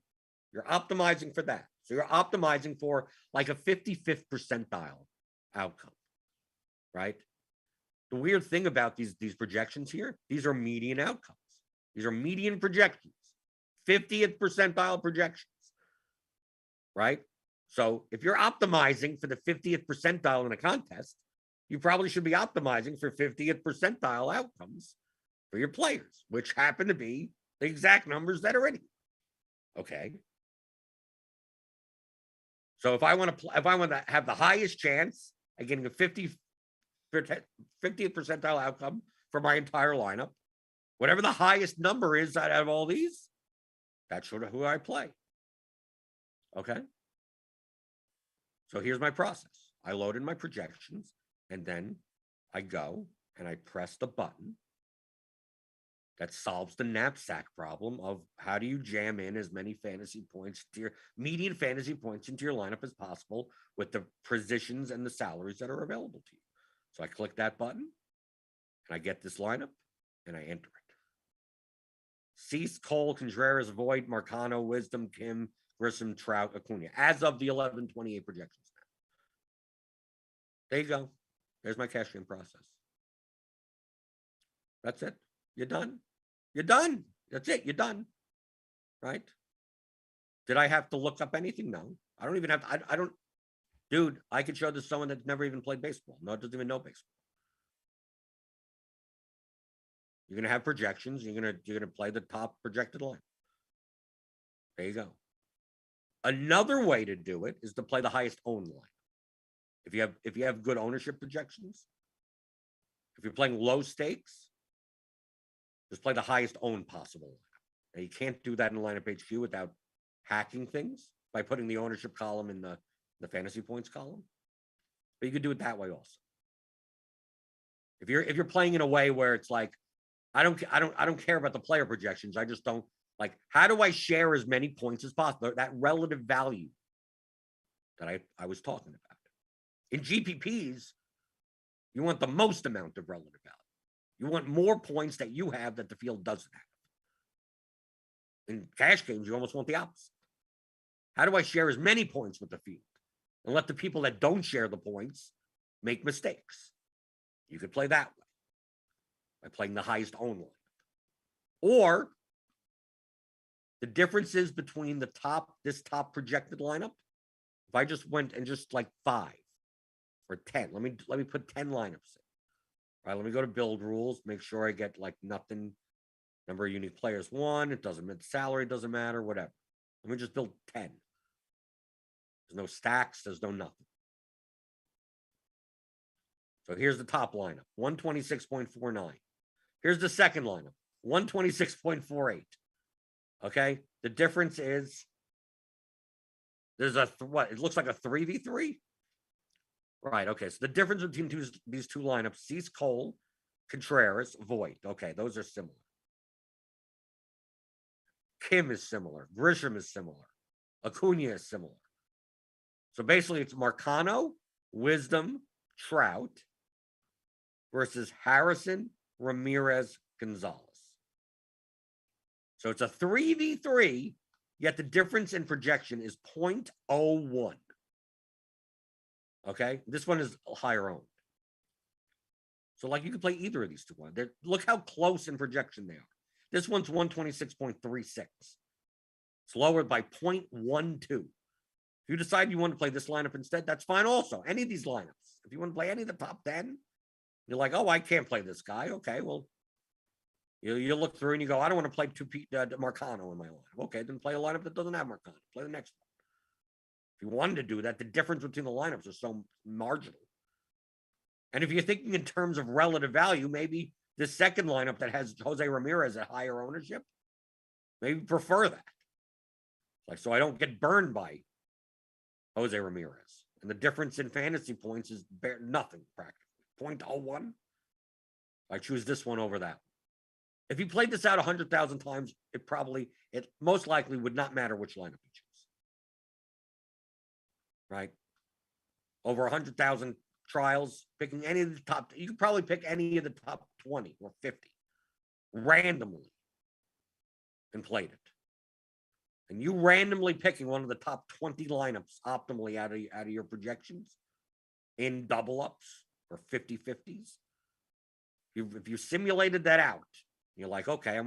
[SPEAKER 1] You're optimizing for that. So you're optimizing for like a 55th percentile outcome, right? The weird thing about these projections here, these are median outcomes. These are median projections, 50th percentile projections, right? So if you're optimizing for the 50th percentile in a contest, you probably should be optimizing for 50th percentile outcomes for your players, which happen to be the exact numbers that are in here. Okay. So if I want to have the highest chance of getting a 50th percentile outcome for my entire lineup, whatever the highest number is out of all these, that's sort of who I play. Okay. So here's my process. I load in my projections, and then I go and I press the button that solves the knapsack problem of how do you jam in as many fantasy points to your median fantasy points into your lineup as possible with the positions and the salaries that are available to you. So I click that button and I get this lineup and I enter it. Cease, Cole, Contreras, Voigt, Marcano, Wisdom, Kim, Grissom, Trout, Acuna, as of the 11/28 projections. There you go. There's my cash game process. That's it. You're done. You're done. That's it. You're done. Right? Did I have to look up anything? No. I don't even have to. I don't. Dude, I could show this to someone that's never even played baseball. No, it doesn't even know baseball. You're gonna have projections. You're gonna play the top projected line. There you go. Another way to do it is to play the highest owned line. If you have good ownership projections, if you're playing low stakes, just play the highest owned possible lineup. Now you can't do that in lineup HQ without hacking things by putting the ownership column in the fantasy points column. But you could do it that way also. If you're playing in a way where it's like, I don't care about the player projections. I just don't like, how do I share as many points as possible? That relative value that I was talking about. In GPPs, you want the most amount of relative value. You want more points that you have that the field doesn't have. In cash games, you almost want the opposite. How do I share as many points with the field and let the people that don't share the points make mistakes? You could play that way by playing the highest owned line. Or the differences between this top projected lineup. If I just went and just like 5 or 10, let me put 10 lineups in. All right, let me go to build rules, make sure I get like nothing. Number of unique players 1. It doesn't matter. Salary doesn't matter. Whatever. Let me just build 10. There's no stacks. There's no nothing. So here's the top lineup, 126.49. Here's the second lineup, 126.48. Okay. The difference is there's what? It looks like a 3v3. Right. Okay. So the difference between these two lineups, Cease Cole, Contreras, Voigt. Okay. Those are similar. Kim is similar. Grisham is similar. Acuna is similar. So basically it's Marcano, Wisdom, Trout versus Harrison, Ramirez, Gonzalez. So it's a 3v3, yet the difference in projection is 0.01. Okay? This one is higher owned. So like you could play either of these two ones. Look how close in projection they are. This one's 126.36. It's lowered by 0.12. If you decide you want to play this lineup instead, that's fine also. Any of these lineups. If you want to play any of the top 10, you're like, oh, I can't play this guy. Okay, well, you look through and you go, I don't want to play Marcano in my lineup. Okay, then play a lineup that doesn't have Marcano. Play the next one. If you wanted to do that, the difference between the lineups is so marginal. And if you're thinking in terms of relative value, maybe this second lineup that has Jose Ramirez at higher ownership, maybe prefer that. Like, so I don't get burned by Jose Ramirez. And the difference in fantasy points is nothing practically. 0.01. I choose this one over that one. If you played this out 100,000 times, it most likely would not matter which lineup you choose. Right? Over 100,000 trials, picking any of the top, you could probably pick any of the top 20 or 50 randomly and played it. And you randomly picking one of the top 20 lineups optimally out of your projections in double ups or 50-50s. If you simulated that out, you're like, okay,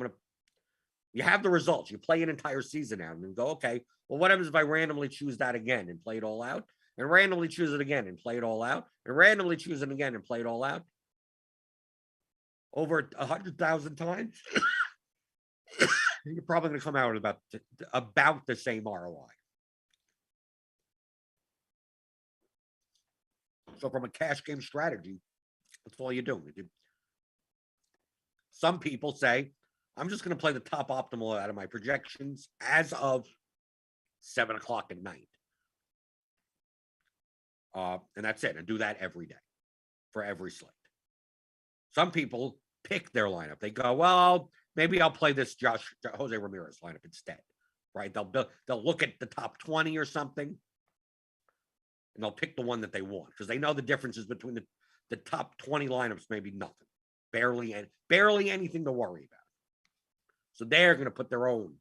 [SPEAKER 1] you have the results. You play an entire season out and then go, okay, well, what happens if I randomly choose that again and play it all out? And randomly choose it again and play it all out? And randomly choose it again and play it all out? Over 100,000 times? You're probably going to come out with about the same ROI. So from a cash game strategy, that's all you do. Some people say, I'm just going to play the top optimal out of my projections as of 7 o'clock at night. And that's it. And do that every day for every slate. Some people pick their lineup. They go, well, maybe I'll play this Jose Ramirez lineup instead, right? They'll look at the top 20 or something, and they'll pick the one that they want because they know the differences between the top 20 lineups may be nothing, barely anything to worry about. So they're going to put their own.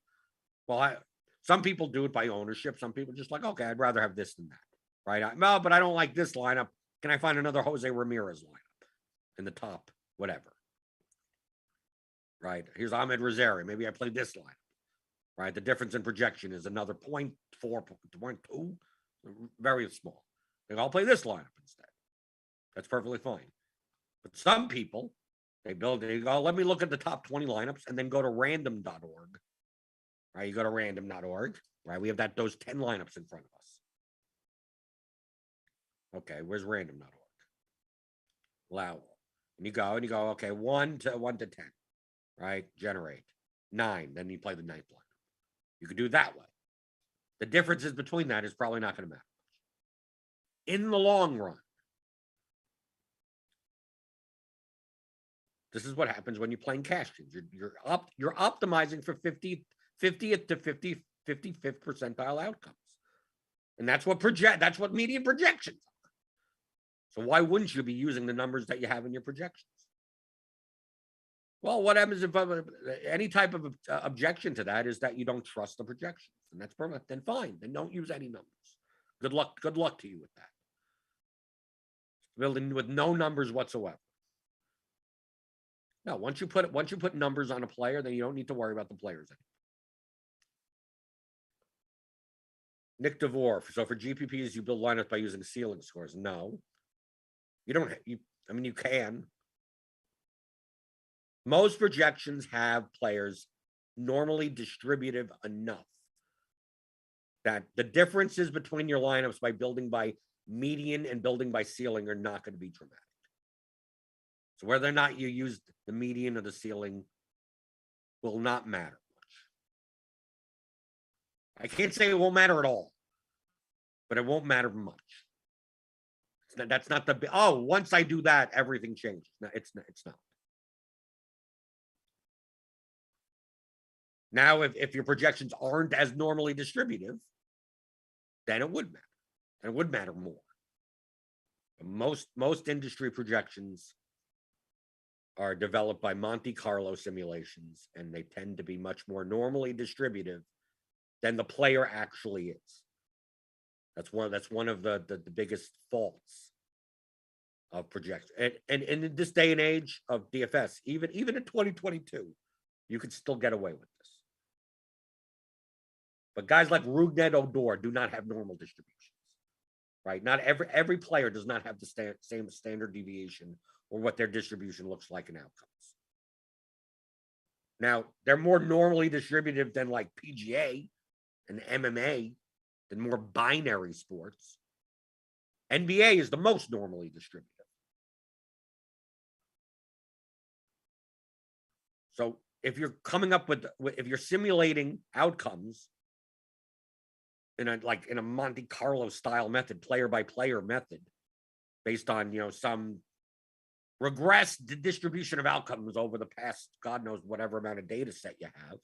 [SPEAKER 1] Well, some people do it by ownership. Some people just like, okay, I'd rather have this than that, right? No, but I don't like this lineup. Can I find another Jose Ramirez lineup in the top whatever? Right. Here's Ahmed Rosario. Maybe I play this lineup. Right. The difference in projection is another 0.4, 0.2. Very small. I'll play this lineup instead. That's perfectly fine. But some people, they go, let me look at the top 20 lineups and then go to random.org. Right. You go to random.org. Right. We have those 10 lineups in front of us. Okay. Where's random.org? Wow. And you go, okay, 1 to 10. Right? Generate 9. Then you play the 9th line. You could do it that way. The differences between that is probably not going to matter much. In the long run, this is what happens when you're playing cash games. You're optimizing for 50th to 55th percentile outcomes. And that's what median projections are. So why wouldn't you be using the numbers that you have in your projections? Well, what happens if any type of objection to that is that you don't trust the projections, and that's permanent? Then fine, then don't use any numbers. Good luck. Good luck to you with that. Building with no numbers whatsoever. No, once you put numbers on a player, then you don't need to worry about the players anymore. Nick DeVore. So for GPPs, you build lineups by using ceiling scores. No, you don't. I mean, you can. Most projections have players normally distributive enough that the differences between your lineups by building by median and building by ceiling are not going to be dramatic. So whether or not you use the median or the ceiling will not matter much. I can't say it won't matter at all, but it won't matter much. That's not the, oh, once I do that, everything changes. No, it's not. Now, if your projections aren't as normally distributive, then it would matter. And it would matter more. Most industry projections are developed by Monte Carlo simulations, and they tend to be much more normally distributive than the player actually is. That's one of the biggest faults of projections. And in this day and age of DFS, even in 2022, you could still get away with this. But guys like Rougned Odor do not have normal distributions, right? Not every player does not have the same standard deviation or what their distribution looks like in outcomes. Now, they're more normally distributive than like PGA and MMA, than more binary sports. NBA is the most normally distributive. So if you're coming up with, if you're simulating outcomes in a Monte Carlo style method, player by player method, based on, some regressed distribution of outcomes over the past, God knows whatever amount of data set you have,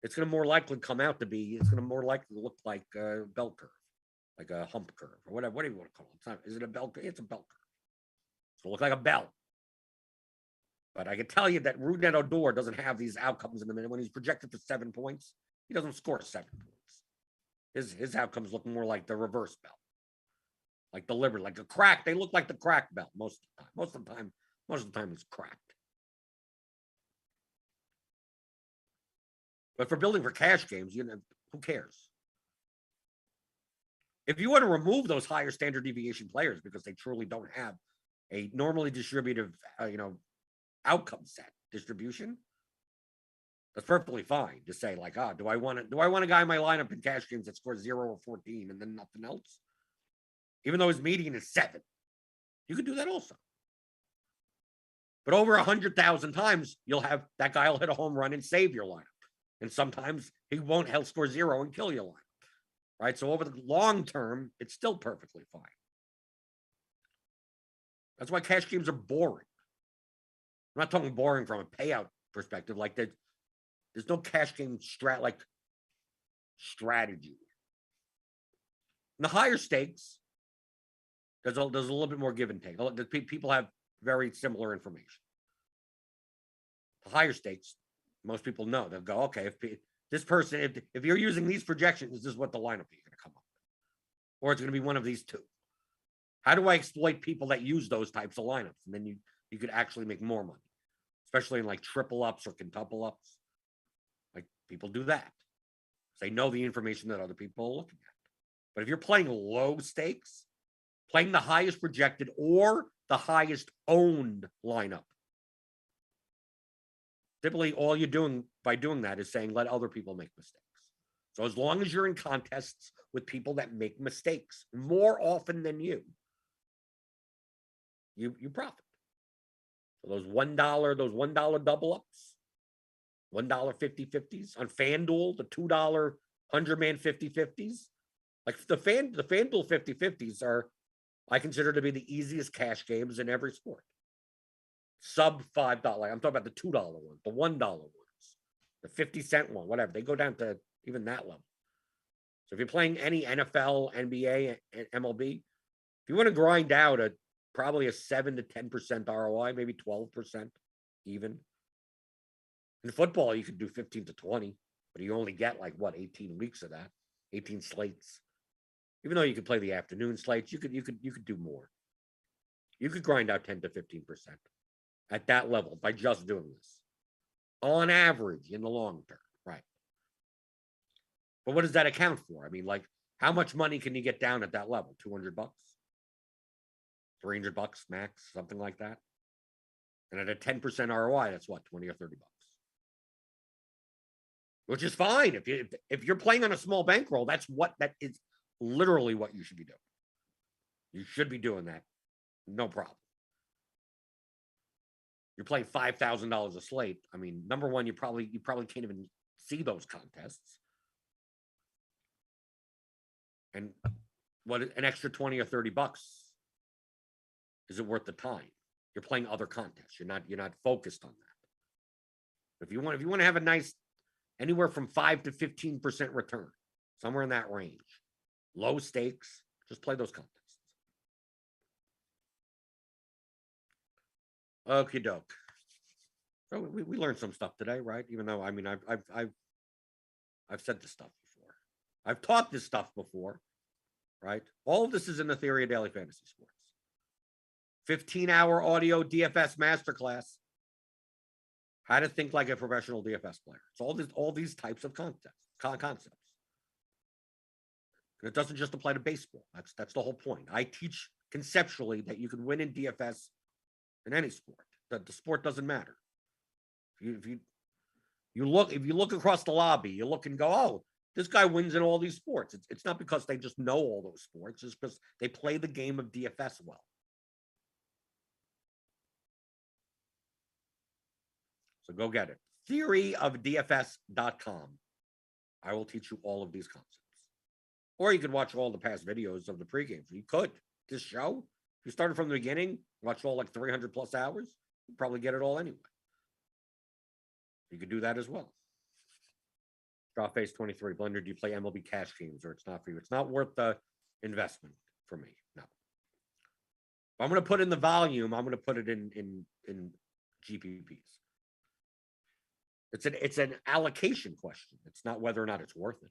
[SPEAKER 1] it's going to more likely come out to be, it's going to more likely look like a bell curve, like a hump curve, or whatever you want to call it. It's not, is it a bell curve? It's a bell curve. It's going to look like a bell. But I can tell you that Rougned Odor doesn't have these outcomes in the minute. When he's projected for 7 points, he doesn't score 7 points. His outcomes look more like the reverse bell, like the liver, like a crack. They look like the crack bell most of the time. Most of the time it's cracked. But for building for cash games, who cares? If you want to remove those higher standard deviation players because they truly don't have a normally distributive, outcome set distribution, that's perfectly fine to say like, do I want a guy in my lineup in cash games that scores 0 or 14 and then nothing else? Even though his median is 7, you could do that also. But over 100,000 times, you'll have that guy will hit a home run and save your lineup. And sometimes he won't, he'll score 0 and kill your lineup. Right? So over the long term, it's still perfectly fine. That's why cash games are boring. I'm not talking boring from a payout perspective. Like there's no cash game strategy. In the higher stakes, there's a little bit more give and take. People have very similar information. The higher stakes, most people know. They'll go, okay, if this person, if you're using these projections, this is what the lineup is going to come up with. Or it's going to be one of these two. How do I exploit people that use those types of lineups? And then you could actually make more money, especially in like triple ups or quintuple ups. Like people do that. They know the information that other people are looking at. But if you're playing low stakes, playing the highest projected or the highest owned lineup, typically all you're doing by doing that is saying, let other people make mistakes. So as long as you're in contests with people that make mistakes more often than you profit. So those $1 double ups, $1 50-50s on FanDuel, the $2 100-man 50-50s, like the FanDuel 50-50s are, I consider to be the easiest cash games in every sport. Sub $5. I'm talking about the $2 ones, the $1 ones, the 50-cent one, whatever. They go down to even that level. So if you're playing any NFL, NBA, and MLB, if you want to grind out probably a 7 to 10% ROI, maybe 12% even, In football, you could do 15 to 20, but you only get like what, 18 weeks of that, 18 slates. Even though you could play the afternoon slates, you could do more. You could grind out 10 to 15% at that level by just doing this. On average, in the long term, right? But what does that account for? I mean, like, how much money can you get down at that level? $200, $300 max, something like that. And at a 10% ROI, that's what, 20 or $30, which is fine. If you're playing on a small bankroll, that is literally what you should be doing. You should be doing that, no problem. You're playing $5,000 a slate. I mean, number one, you probably can't even see those contests. And what, an extra 20 or $30, is it worth the time? You're playing other contests. You're not focused on that. If you want to have a nice, anywhere from 5 to 15% return, somewhere in that range, low stakes, just play those contests. Okie doke. So we learned some stuff today, right? Even though, I mean, I've said this stuff before. I've taught this stuff before, right? All of this is in the Theory of Daily Fantasy Sports. 15-hour audio DFS masterclass. How to think like a professional DFS player. It's all these types of concepts. And it doesn't just apply to baseball. That's the whole point. I teach conceptually that you can win in DFS in any sport. That the sport doesn't matter. If you look across the lobby, you look and go, oh, this guy wins in all these sports. It's not because they just know all those sports. It's because they play the game of DFS well. So go get it. Theoryofdfs.com. I will teach you all of these concepts. Or you could watch all the past videos of the pregame. You could. This show, if you started from the beginning, watched all like 300 plus hours, you'd probably get it all anyway. You could do that as well. Drawface 23. Blender, do you play MLB cash games or it's not for you? It's not worth the investment for me. No. If I'm going to put in the volume, I'm going to put it in GPPs. It's an allocation question. It's not whether or not it's worth it.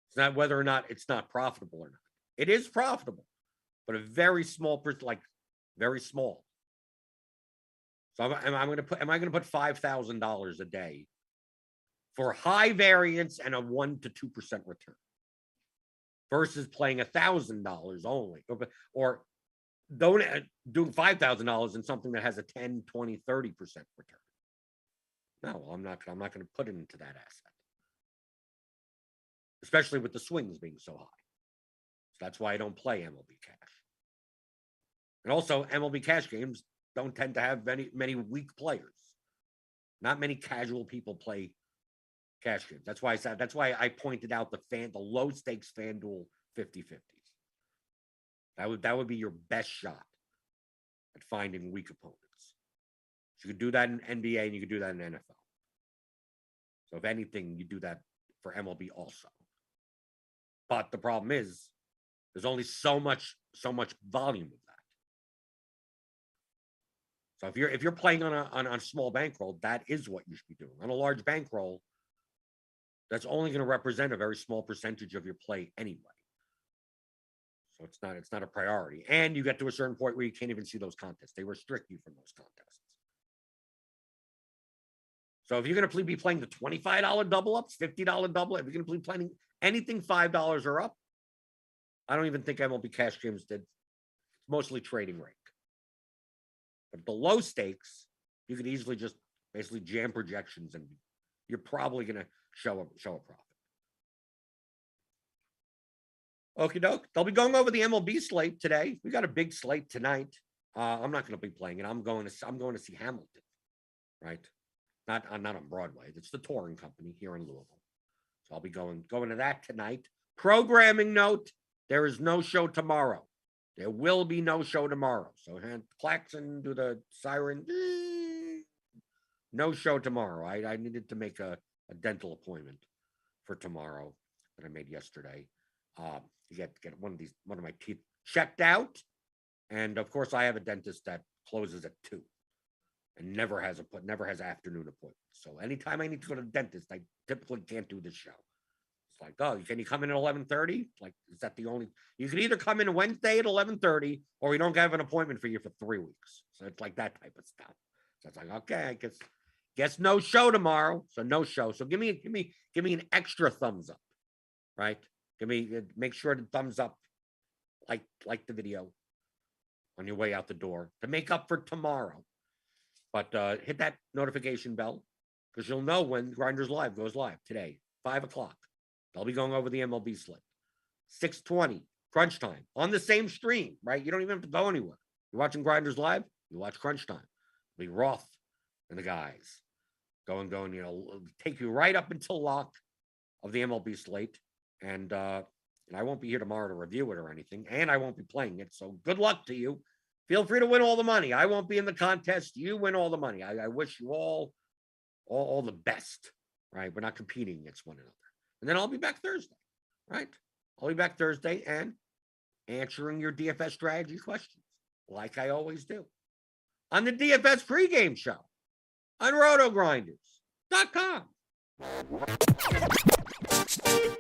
[SPEAKER 1] It's not whether or not it's not profitable or not. It is profitable, but a very small percent, like very small. So am I going to put $5,000 a day for high variance and a 1 to 2% return versus playing $1,000 only, or doing $5,000 in something that has a 10, 20, 30% return? No, I'm not going to put it into that asset, especially with the swings being so high. So that's why I don't play MLB cash. And also, MLB cash games don't tend to have many weak players. Not many casual people play cash games. That's why I pointed out the low stakes FanDuel 50/50s. That would be your best shot at finding weak opponents. So you could do that in NBA and you could do that in NFL. So if anything, you do that for MLB also. But the problem is there's only so much volume of that. So if you're playing on a small bankroll, that is what you should be doing. On a large bankroll, that's only going to represent a very small percentage of your play anyway. So it's not a priority. And you get to a certain point where you can't even see those contests. They restrict you from those contests. So if you're going to be playing the $25 double ups, $50 double up, if you're going to be playing anything $5 or up, I don't even think MLB cash games did. It's mostly trading rank. But the low stakes, you could easily just basically jam projections and you're probably going to show a profit. Okie doke. They'll be going over the MLB slate today. We got a big slate tonight. I'm not going to be playing it. I'm going to see Hamilton, right? Not on Broadway. It's the touring company here in Louisville. So I'll be going to that tonight. Programming note: there is no show tomorrow. There will be no show tomorrow. So Claxon, do the siren. No show tomorrow. I needed to make a dental appointment for tomorrow that I made yesterday. You get one of my teeth checked out, and of course I have a dentist that closes at 2. and never has afternoon appointments. So anytime I need to go to the dentist, I typically can't do this show. It's like, oh, can you come in at 11:30? Like, is that the only? You can either come in Wednesday at 11:30, or we don't have an appointment for you for 3 weeks. So it's like that type of stuff. So it's like, okay, I guess no show tomorrow. So no show. So give me an extra thumbs up, right? Make sure to thumbs up, like the video on your way out the door to make up for tomorrow. But hit that notification bell, because you'll know when Grinders Live goes live today, 5 o'clock. They'll be going over the MLB slate. 6:20, crunch time, on the same stream, right? You don't even have to go anywhere. You're watching Grinders Live, you watch crunch time. It'll be Roth and the guys going, take you right up until lock of the MLB slate. And I won't be here tomorrow to review it or anything, and I won't be playing it. So good luck to you. Feel free to win all the money. I won't be in the contest. You win all the money. I wish you all the best, right? We're not competing against one another. And then I'll be back Thursday, right? I'll be back Thursday and answering your DFS strategy questions, like I always do, on the DFS pregame show on RotoGrinders.com.